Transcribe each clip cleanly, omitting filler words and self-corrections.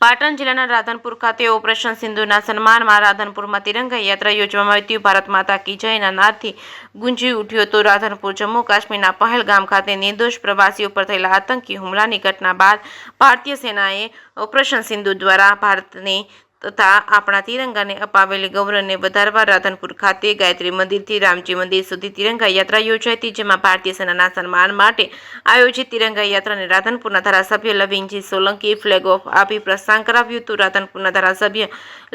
પાટણ જિલ્લાના રાધનપુર ખાતે ઓપરેશન સિંધુના સન્માનમાં રાધનપુરમાં તિરંગા યાત્રા યોજવામાં આવી હતી। ભારત માતા કી જયના નાદથી ગુંજી ઉઠ્યો હતો। રાધનપુર જમ્મુ કાશ્મીરના પહેલગામ ખાતે નિર્દોષ પ્રવાસીઓ પર થયેલા આતંકી હુમલાની ઘટના બાદ ભારતીય સેનાએ ઓપરેશન સિંધુ દ્વારા ભારતને તથા આપણા તિરંગાને અપાવેલી ગૌરવને વધારવા રાધનપુર ખાતે ગાયત્રી મંદિરથી રામજી મંદિર સુધી તિરંગા યાત્રા યોજાઈ હતી, જેમાં ભારતીય સેનાના સન્માન માટે આયોજિત તિરંગા યાત્રાને રાધનપુરના ધારાસભ્ય લવિંગજી સોલંકીએ ફ્લેગ ઓફ આપી પ્રસ્થાન કરાવ્યું હતું। રાધનપુરના ધારાસભ્ય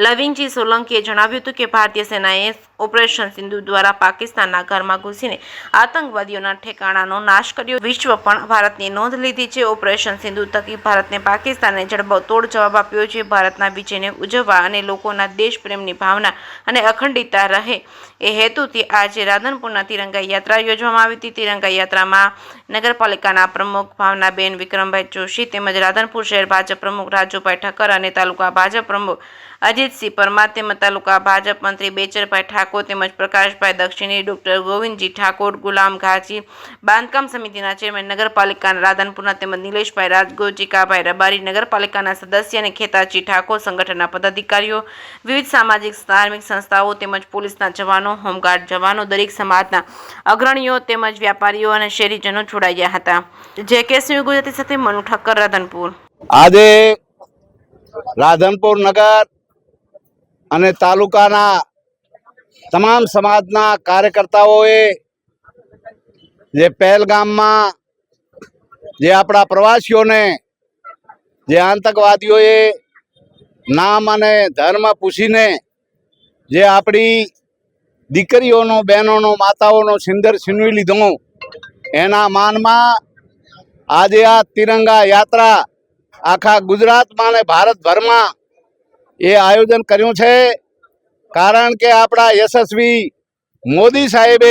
લવિંગજી સોલંકીએ જણાવ્યું હતું કે ભારતીય સેનાએ ઓપરેશન સિંધુ દ્વારા પાકિસ્તાનના ઘરમાં ઘૂસીને આતંકવાદીઓના ઠેકાણાનો નાશ કર્યો। વિશ્વ પણ ભારતની નોંધ લીધી છે। ઓપરેશન સિંધુ થકી ભારતને પાકિસ્તાનને જડબાતોડ જવાબ આપ્યો છે। ભારતના વિજયને ઉજવવા અને લોકોના દેશ પ્રેમની ભાવના અને અખંડિતતા રહે એ હેતુથી આજે રાધનપુરના તિરંગા યાત્રા યોજવામાં આવી હતી। તિરંગા યાત્રામાં નગરપાલિકાના પ્રમુખ ભાવનાબેન વિક્રમભાઈ જોશી તેમજ રાધનપુર શહેર ભાજપ પ્રમુખ રાજુભાઈ ઠક્કર અને તાલુકા ભાજપ પ્રમુખ અજીતસિંહ પરમાર તેમજ તાલુકા ભાજપ મંત્રી બેચરભાઈ ઠાકોર તેમજ પ્રકાશભાઈ દક્ષિણી, ડોક્ટર ગોવિંદજી ઠાકોર, ગુલામ ઘાજી, બાંધકામ સમિતિના ચેરમેન નગરપાલિકાના રાધનપુરના તેમજ નિલેશભાઈ રાજગોર, જીકાભાઈ રબારી, નગરપાલિકાના સદસ્ય અને ખેતાજી ઠાકોર, સંગઠનના પદાધિકારીઓ, વિવિધ સામાજિક ધાર્મિક સંસ્થાઓ તેમજ પોલીસના જવાનો, હોમગાર્ડ જવાનો, દરેક સમાજના અગ્રણીઓ તેમજ વ્યાપારીઓ અને શહેરીજનો જોડાયા હતા। જે કે ગુજરાતી સાથે મનુ ઠક્કર, રાધનપુર। આજે રાધનપુર નગર અને તાલુકાના તમામ સમાજના કાર્યકર્તાઓએ જે પહેલગામમાં જે આપણા પ્રવાસીઓને જે આતંકવાદીઓએ નામ અને ધર્મ પૂછીને જે આપણી દીકરીઓનો, બહેનોનો, માતાઓનો સિંદર છીનવી લીધો, એના માનમાં આજે આ તિરંગા યાત્રા આખા ગુજરાતમાં અને ભારતભરમાં એ આયોજન કર્યું છે। કારણ કે આપણા યશસ્વી મોદી સાહેબે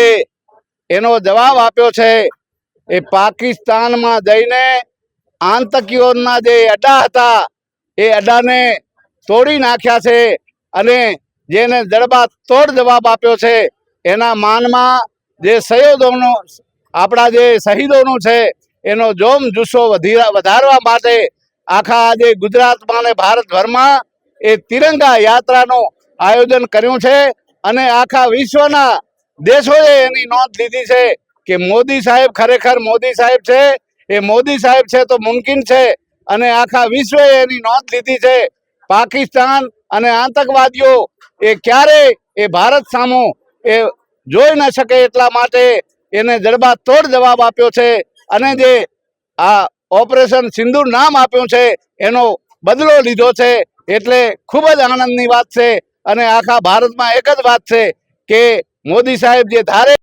એનો જવાબ આપ્યો છે। એ પાકિસ્તાનમાં જઈને આતંકીઓના જે અડ્ડા હતા એ અડ્ડાને તોડી નાખ્યા છે અને જેને જડબાતોડ જવાબ આપ્યો છે। એના માનમાં જે શહીદોનો આપણા જે શહીદોનું છે એનો જોમ જુસ્સો વધારવા માટે આખા આજે ગુજરાતમાં અને ભારતભરમાં એ તિરંગા યાત્રાનું આયોજન કર્યું છે અને આખા વિશ્વના દેશોએ એની નોંધ લીધી છે કે મોદી સાહેબ ખરેખર મોદી સાહેબ છે। એ મોદી સાહેબ છે તો મુમકિન છે અને આખા વિશ્વએ એની નોંધ લીધી છે। પાકિસ્તાન અને આતંકવાદીઓ એ ક્યારે એ ભારત સામો એ જોઈ ન શકે એટલા માટે એને જડબાતોડ જવાબ આપ્યો છે અને જે આ ઓપરેશન સિંધુ નામ આપ્યું છે એનો બદલો લીધો છે। એટલે ખૂબ જ આનંદની વાત છે અને આખા ભારતમાં એક જ વાત છે કે મોદી સાહેબ જે ધારે